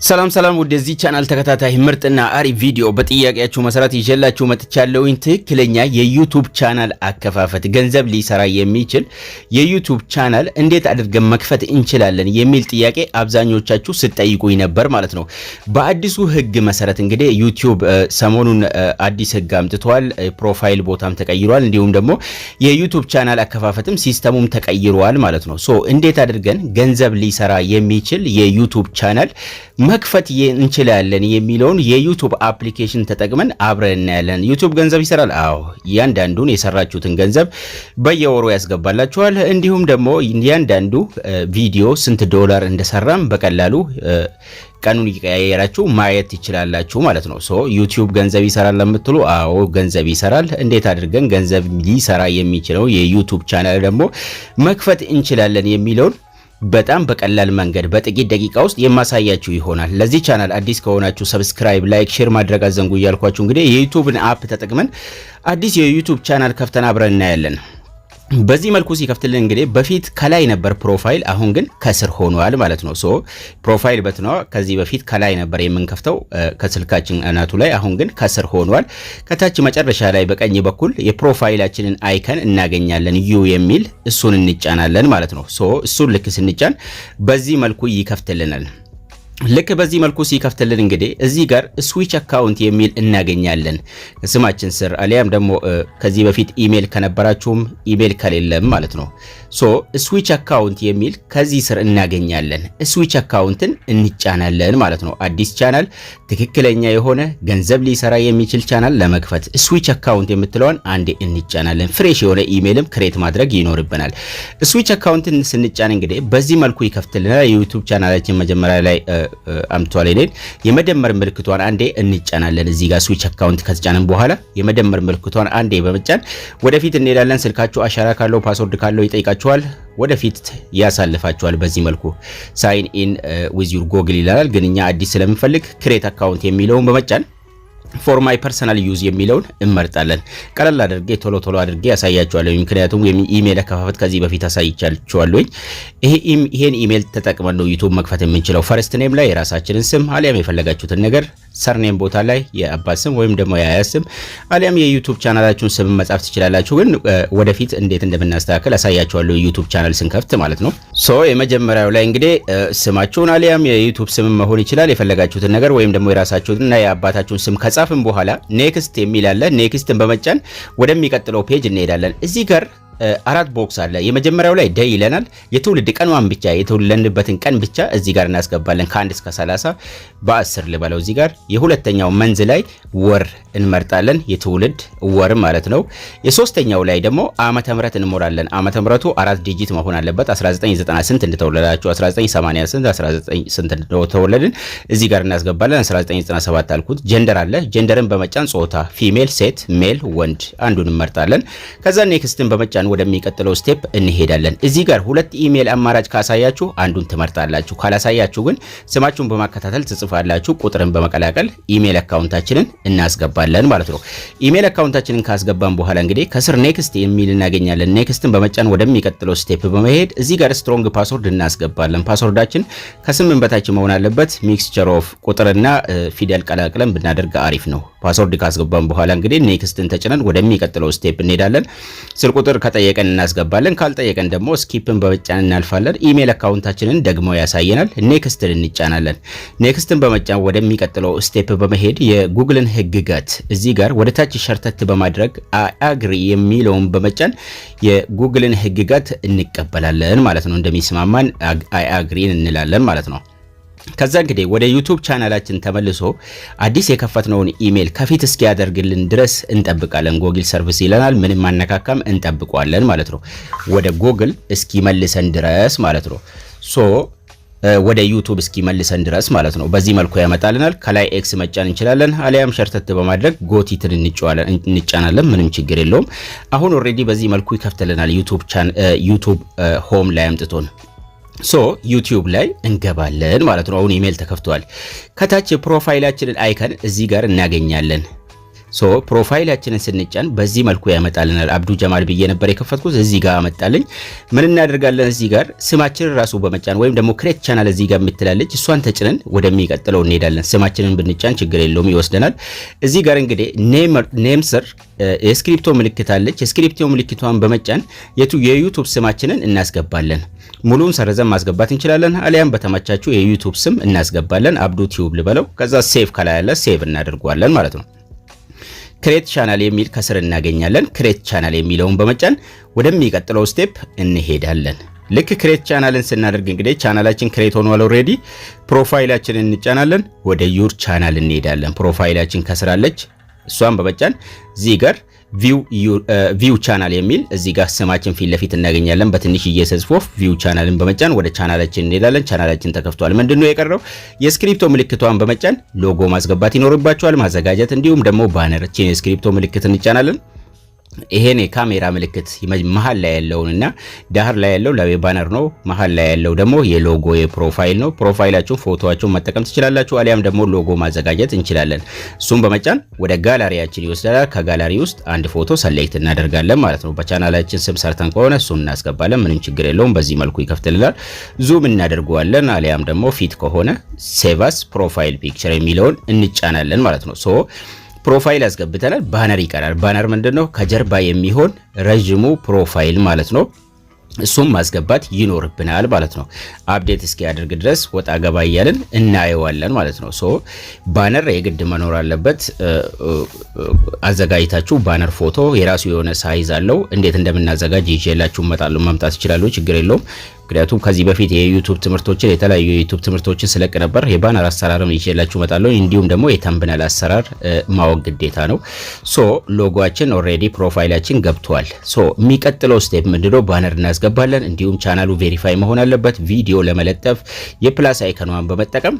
ሰላም ወደዚህ ቻናል ተከታታይ ምርጥና አሪፍ ቪዲዮ በጥያቄያችሁ መሰረት ይዤላችሁ መጥቻለሁኝ። ትክክለኛ የዩቲዩብ ቻናል አከፋፈት ገንዘብ ሊሰራ የሚችል የዩቲዩብ ቻናል እንዴት አድርገን መክፈት እንችላለን የሚል ጥያቄ አብዛኞቻችሁ ስትጠይቁኝ ነበር ማለት ነው። በአዲሱ ህግ መሰረት እንግዲህ ዩቲዩብ ሰሞኑን አዲስ ህግ አምጥቷል። ፕሮፋይል ቦታም ተቀይሯል። እንዲሁም ደግሞ የዩቲዩብ ቻናል አከፋፈትም ሲስተሙም ተቀይሯል ማለት ነው። እንዴት አድርገን ገንዘብ ሊሰራ የሚችል የዩቲዩብ ቻናል መክፈት እንችላለን የሚለውን የዩቲዩብ አፕሊኬሽን ተጠቅመን አብረን እናያለን። ዩቲዩብ ገንዘብ ይሰራል። አዎ፣ እያንዳንዱን የሰራችሁትን ገንዘብ በየወሩ ያስገባላችኋል። እንዲሁም ደግሞ እያንዳንዱ ቪዲዮ ስንት ዶላር እንደሰራም በቀላሉ ቀኑን ይቀያየራችሁ ማየት ትችላላችሁ ማለት ነው። ዩቲዩብ ገንዘብ ይሰራል ለምትሉ፣ አዎ ገንዘብ ይሰራል። እንዴት አድርገን ገንዘብ ሊሰራ የሚችለው የዩቲዩብ ቻናል ደግሞ መክፈት እንችላለን የሚለውን በጣም በቀላል መንገድ በጥቂት ደቂቃ ውስጥ የማሳያችሁ ይሆናል። ለዚህ ቻናል አዲስ ከሆናችሁ ሰብስክራይብ፣ ላይክ፣ ሼር ማድረግ አዘንጉ እያልኳችሁ እንግዲህ የዩቲዩብን አፕ ተጠቅመን አዲስ የዩቲዩብ ቻናል ከፍተን አብረን እናያለን። በዚህ መልኩ ሲከፍትልን እንግዲህ በፊት ከላይ ነበር ፕሮፋይል፣ አሁን ግን ከስር ሆኗል ማለት ነው። ፕሮፋይል በትኗ ከዚህ በፊት ከላይ ነበር የምንከፍተው ከስልካችን አናቱ ላይ፣ አሁን ግን ከስር ሆኗል። ከታች መጨረሻ ላይ በቀኝ በኩል የፕሮፋይላችንን አይከን እናገኛለን፣ ዩ የሚል እሱን እንጫናለን ማለት ነው። እሱን ልክ ስንጫን በዚህ መልኩ ይከፍትልናል። ልክ በዚህ መልኩ ሲከፍትልን እንግዲህ እዚህ ጋር ስዊች አካውንት የሚል እናገኛለን ስማችን ስር፣ አሊያም ደግሞ ከዚህ በፊት ኢሜል ከነበራችሁም ኢሜል ከሌለም ማለት ነው። ስዊች አካውንት የሚል ከዚህ ስር እናገኛለን። ስዊች አካውንትን እንጫናለን ማለት ነው። አዲስ ቻናል፣ ትክክለኛ የሆነ ገንዘብ ሊሰራ የሚችል ቻናል ለመክፈት ስዊች አካውንት የምትለውን አንዴ እንጫናለን። ፍሬሽ የሆነ ኢሜልም ክሬት ማድረግ ይኖርብናል። ስዊች አካውንትን ስንጫን እንግዲህ በዚህ መልኩ ይከፍትልናል። የዩቲዩብ ቻናላችን መጀመሪያ ላይ አምጥቷል። የመደመር ምልክቷን አንዴ እንጫናለን። እዚህ ጋር ስዊች አካውንት ከተጫነን በኋላ የመደመር ምልክቷን አንዴ በመጫን ወደፊት እንሄዳለን። ስልካችሁ አሻራ ካለው ፓስወርድ ካለው ይጠይቃችኋል። ወደፊት ያሳልፋችኋል። በዚህ መልኩ ሳይን ኢን ዊዝ ዩር ጎግል ይላል። ግን እኛ አዲስ ስለምንፈልግ ክሬት አካውንት የሚለውን በመጫን ፎር ማይ ፐርሰናል ዩዝ የሚለውን እንመርጣለን። ቀለል አድርጌ ቶሎ አድርጌ ያሳያችኋለሁ፣ ምክንያቱም ኢሜል አከፋፈት ከዚህ በፊት አሳይቻችኋለሁ። ይሄን ኢሜል ተጠቅመን ነው ዩቲዩብ መክፈት የምንችለው። ፈርስት ኔም ላይ የራሳችንን ስም አሊያም የፈለጋችሁትን ነገር፣ ሰርኔም ቦታ ላይ የአባት ስም ወይም ደግሞ የአያት ስም አሊያም የዩቲዩብ ቻናላችሁን ስም መጻፍ ትችላላችሁ። ግን ወደፊት እንዴት እንደምናስተካክል አሳያችኋለሁ ዩቲዩብ ቻናል ስንከፍት ማለት ነው። የመጀመሪያው ላይ እንግዲህ ስማችሁን አሊያም የዩቲዩብ ስም መሆን ይችላል፣ የፈለጋችሁትን ነገር ወይም ደግሞ የራሳችሁንና የአባታችሁን ስም ከጻፍን በኋላ ኔክስት የሚል አለ። ኔክስትን በመጫን ወደሚቀጥለው ፔጅ እንሄዳለን። እዚህ ጋር አራት ቦክስ አለ። የመጀመሪያው ላይ ዴይ ይለናል። የትውልድ ቀኗን ብቻ የተወለድንበትን ቀን ብቻ እዚህ ጋር እናስገባለን። ከ1 እስከ 30 በ10 ልበለው እዚህ ጋር። የሁለተኛው መንዝ ላይ ወር እንመርጣለን፣ የትውልድ ወር ማለት ነው። የሶስተኛው ላይ ደግሞ ዓመተ ምህረት እንሞላለን። ዓመተ ምህረቱ 4 ዲጂት መሆን አለበት። 1990 ስንት እንደተወለዳችሁ፣ 1980 ስንት፣ 19 ስንት እንደተወለድን እዚህ ጋር እናስገባለን። 1997 አልኩት። ጀንደር አለ። ጀንደርን በመጫን ጾታ ፊሜል፣ ሴት፣ ሜል፣ ወንድ አንዱን እንመርጣለን። ከዛ ኔክስትን በመጫን ወደሚቀጥለው ስቴፕ እንሄዳለን። እዚህ ጋር ሁለት ኢሜል አማራጭ ካሳያችሁ አንዱን ትመርጣላችሁ። ካላሳያችሁ ግን ስማችሁን በማከታተል ትጽፋላችሁ። ቁጥርን በመቀላቀል ኢሜል አካውንታችንን እናስገባለን ማለት ነው። ኢሜል አካውንታችንን ካስገባን በኋላ እንግዲህ ከስር ኔክስት የሚል እናገኛለን። ኔክስትን በመጫን ወደሚቀጥለው ስቴፕ በመሄድ እዚህ ጋር ስትሮንግ ፓስወርድ እናስገባለን። ፓስወርዳችን ከ8 በታች መሆን አለበት። ሚክስቸር ኦፍ ቁጥርና ፊደል ቀላቅለን ብናደርግ አሪፍ ነው። ፓስወርድ ካስገባን በኋላ እንግዲህ ኔክስትን ተጭነን ወደሚቀጥለው ስቴፕ እንሄዳለን። ስልክ ቁጥር ከጠየቀን እናስገባለን። ካልጠየቀን ደግሞ ስኪፕን በመጫን እናልፋለን። ኢሜል አካውንታችንን ደግሞ ያሳየናል። ኔክስትን እንጫናለን። ኔክስትን በመጫን ወደሚቀጥለው ስቴፕ በመሄድ የጉግልን ህግጋት እዚህ ጋር ወደ ታች ሸርተት በማድረግ አግሪ የሚለውን በመጫን የጉግልን ህግጋት እንቀበላለን ማለት ነው። እንደሚስማማን አግሪን እንላለን ማለት ነው። ከዛ እንግዲህ ወደ ዩቲዩብ ቻናላችን ተመልሶ አዲስ የከፈትነውን ኢሜል ከፊት እስኪያደርግልን ድረስ እንጠብቃለን። ጎግል ሰርቪስ ይለናል። ምንም ማነካካም እንጠብቀዋለን ማለት ነው። ወደ ጎግል እስኪመልሰን ድረስ ማለት ነው። ወደ ዩቲዩብ እስኪመልሰን ድረስ ማለት ነው። በዚህ መልኩ ያመጣልናል። ከላይ ኤክስ መጫን እንችላለን፣ አሊያም ሸርተት በማድረግ ጎቲትን እንጫናለን። ምንም ችግር የለውም። አሁን ኦሬዲ በዚህ መልኩ ይከፍትልናል። ዩቲዩብ ሆም ላይ አምጥቶን ዩቲዩብ ላይ እንገባለን ማለት ነው። አሁን ኢሜል ተከፍቷል። ከታች የፕሮፋይላችንን አይከን እዚህ ጋር እናገኛለን። ሶ ፕሮፋይላችንን ስንጫን በዚህ መልኩ ያመጣልናል። አብዱ ጀማል ብዬ ነበር የከፈትኩት፣ እዚህ ጋር አመጣልኝ። ምን እናደርጋለን? እዚህ ጋር ስማችንን ራሱ በመጫን ወይም ደግሞ ክሬት ቻናል እዚህ ጋር የምትላለች እሷን ተጭነን ወደሚቀጥለው እንሄዳለን። ስማችንን ብንጫን ችግር የለውም ይወስደናል። እዚህ ጋር እንግዲህ ኔም ስር የስክሪፕቶ ምልክት አለች። የስክሪፕቶ ምልክቷን በመጫን የዩቲዩብ ስማችንን እናስገባለን። ሙሉን ሰርዘን ማስገባት እንችላለን፣ አሊያም በተመቻችሁ የዩቲዩብ ስም እናስገባለን። አብዱ ቲዩብ ልበለው። ከዛ ሴቭ ከላይ ያለ ሴቭ እናደርገዋለን ማለት ነው። ክሬት ቻናል የሚል ከስር እናገኛለን። ክሬት ቻናል የሚለውን በመጫን ወደሚቀጥለው ስቴፕ እንሄዳለን። ልክ ክሬት ቻናልን ስናደርግ እንግዲህ ቻናላችን ክሬት ሆኗል ኦሬዲ። ፕሮፋይላችንን እንጫናለን፣ ወደ ዩር ቻናል እንሄዳለን። ፕሮፋይላችን ከስራለች፣ እሷን በመጫን እዚህ ጋር ቪው ቻናል የሚል እዚህ ጋር ስማችን ፊት ለፊት እናገኛለን። በትንሽዬ ጽሁፍ ቪው ቻናልን በመጫን ወደ ቻናላችን እንሄዳለን። ቻናላችን ተከፍቷል። ምንድነው የቀረው? የስክሪፕቶ ምልክቷን በመጫን ሎጎ ማስገባት ይኖርባችኋል፣ ማዘጋጀት። እንዲሁም ደግሞ ባነርችን የስክሪፕቶ ምልክት እንጫናለን። ይሄን የካሜራ ምልክት መሃል ላይ ያለውንና ዳህር ላይ ያለው ለባነር ነው። መሃል ላይ ያለው ደግሞ የሎጎ የፕሮፋይል ነው። ፕሮፋይላችሁን ፎቶዋችሁን መጠቀም ትችላላችሁ፣ አሊያም ደግሞ ሎጎ ማዘጋጀት እንችላለን። እሱን በመጫን ወደ ጋላሪያችን ይወስዳል። ከጋላሪ ውስጥ አንድ ፎቶ ሰሌክት እናደርጋለን ማለት ነው። በቻናላችን ስም ሰርተን ከሆነ እሱን እናስገባለን። ምንም ችግር የለውም። በዚህ መልኩ ይከፍትልናል። ዙም እናደርገዋለን፣ አሊያም ደግሞ ፊት ከሆነ ሴቭ አስ ፕሮፋይል ፒክቸር የሚለውን እንጫናለን ማለት ነው። ሶ ፕሮፋይል ያስገብተናል። ባነር ይቀራል። ባነር ምንድነው? ከጀርባ የሚሆን ረጅሙ ፕሮፋይል ማለት ነው። እሱም ማስገባት ይኖርብናል ማለት ነው። አፕዴት እስኪያደርግ ድረስ ወጣ ገባ እያልን እናየዋለን ማለት ነው። ሶ ባነር የግድ መኖር አለበት። አዘጋጅታችሁ ባነር ፎቶ የራሱ የሆነ ሳይዝ አለው። እንዴት እንደምናዘጋጅ ይዤላችሁ መምጣት ይችላሉ። ችግር የለውም። ምክንያቱም ከዚህ በፊት የዩቲዩብ ትምህርቶችን የተለያዩ የዩቲዩብ ትምህርቶችን ስለቅ ነበር። የባነር አሰራርም ይዤላችሁ እመጣለሁ። እንዲሁም ደግሞ የተምብነል አሰራር ማወቅ ግዴታ ነው። ሶ ሎጎአችን ኦሬዲ ፕሮፋይላችን ገብቷል። ሶ የሚቀጥለው ስቴፕ ምንድነው? ባነር እናስገባለን። እንዲሁም ቻናሉ ቬሪፋይ መሆን አለበት። ቪዲዮ ለመለጠፍ የፕላስ አይከኗን በመጠቀም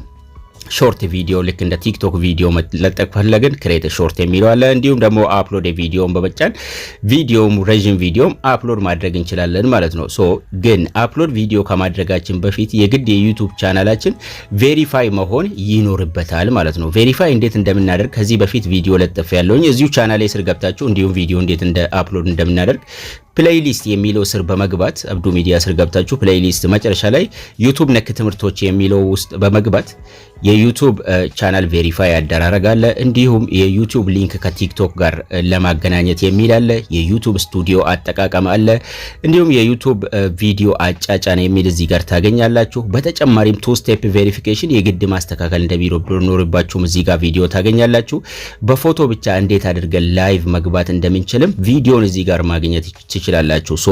ሾርት ቪዲዮ ልክ እንደ ቲክቶክ ቪዲዮ መለጠፍ ፈለግን ክሬት ሾርት የሚለው አለ። እንዲሁም ደግሞ አፕሎድ ቪዲዮን በመጫን ቪዲዮም ረጅም ቪዲዮም አፕሎድ ማድረግ እንችላለን ማለት ነው። ሶ ግን አፕሎድ ቪዲዮ ከማድረጋችን በፊት የግድ የዩቲዩብ ቻናላችን ቬሪፋይ መሆን ይኖርበታል ማለት ነው። ቬሪፋይ እንዴት እንደምናደርግ ከዚህ በፊት ቪዲዮ ለጥፍ ያለውኝ እዚሁ ቻናሌ ስር ገብታችሁ እንዲሁም ቪዲዮ እንዴት እንደ አፕሎድ እንደምናደርግ ፕሌይሊስት የሚለው ስር በመግባት አብዱ ሚዲያ ስር ገብታችሁ ፕሌይሊስት መጨረሻ ላይ ዩቲዩብ ነክ ትምህርቶች የሚለው ውስጥ በመግባት የዩቲዩብ ቻናል ቬሪፋይ ያደራረጋለ። እንዲሁም የዩቲዩብ ሊንክ ከቲክቶክ ጋር ለማገናኘት የሚል አለ። የዩቲዩብ ስቱዲዮ አጠቃቀም አለ። እንዲሁም የዩቲዩብ ቪዲዮ አጫጫን የሚል እዚህ ጋር ታገኛላችሁ። በተጨማሪም ቱ ስቴፕ ቬሪፊኬሽን የግድ ማስተካከል እንደሚኖርባችሁም እዚህ ጋር ቪዲዮ ታገኛላችሁ። በፎቶ ብቻ እንዴት አድርገን ላይቭ መግባት እንደምንችልም ቪዲዮን እዚህ ጋር ማግኘት ትችላላችሁ። ሶ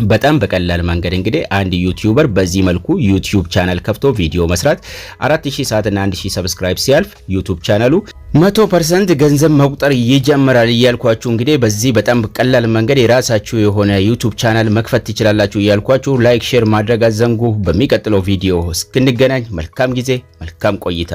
በጣም በቀላል መንገድ እንግዲህ አንድ ዩቲዩበር በዚህ መልኩ ዩቲዩብ ቻናል ከፍቶ ቪዲዮ መስራት 4000 ሰዓት እና 1000 ሰብስክራይብ ሲያልፍ ዩቲዩብ ቻናሉ 100% ገንዘብ መቁጠር ይጀምራል እያልኳችሁ እንግዲህ በዚህ በጣም በቀላል መንገድ የራሳችሁ የሆነ ዩቲዩብ ቻናል መክፈት ትችላላችሁ እያልኳችሁ ላይክ ሼር ማድረግ አዘንጉ። በሚቀጥለው ቪዲዮ እስክንገናኝ መልካም ጊዜ፣ መልካም ቆይታ።